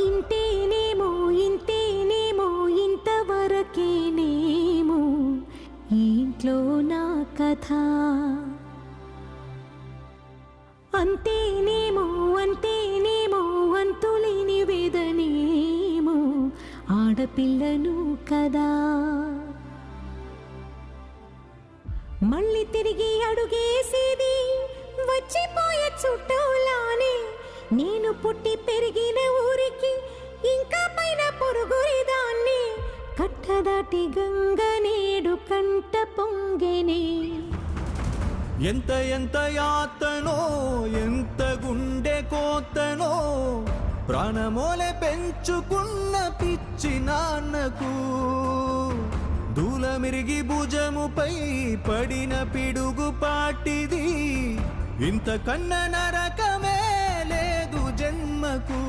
ఇంతేనేమో ఇంతేనేమో ఇంతవరకేనేమో ఇంట్లో నా కథ. అంతేనేమో అంతేనేమో అంతులేని వేదనేమో ఆడపిల్లను కదా. మళ్ళీ తిరిగి అడుగేసేది వచ్చిపోయే చుట్టూలానే. నేను పుట్టి పెరిగిన ఊరికి ఇంకా పైన పొరుగురిదాన్ని. కట్టదాటి గంగ నేడు కంట పొంగెనే. ఎంత ఎంత యాతనో ఎంత గుండె కోతనో ప్రాణమోలే పెంచుకున్న పిచ్చి నాన్నకు. దూలమిరిగి భుజముపై పడిన పిడుగు పాటిది. ఇంతకన్నా నరకమే లేదు జన్మకు.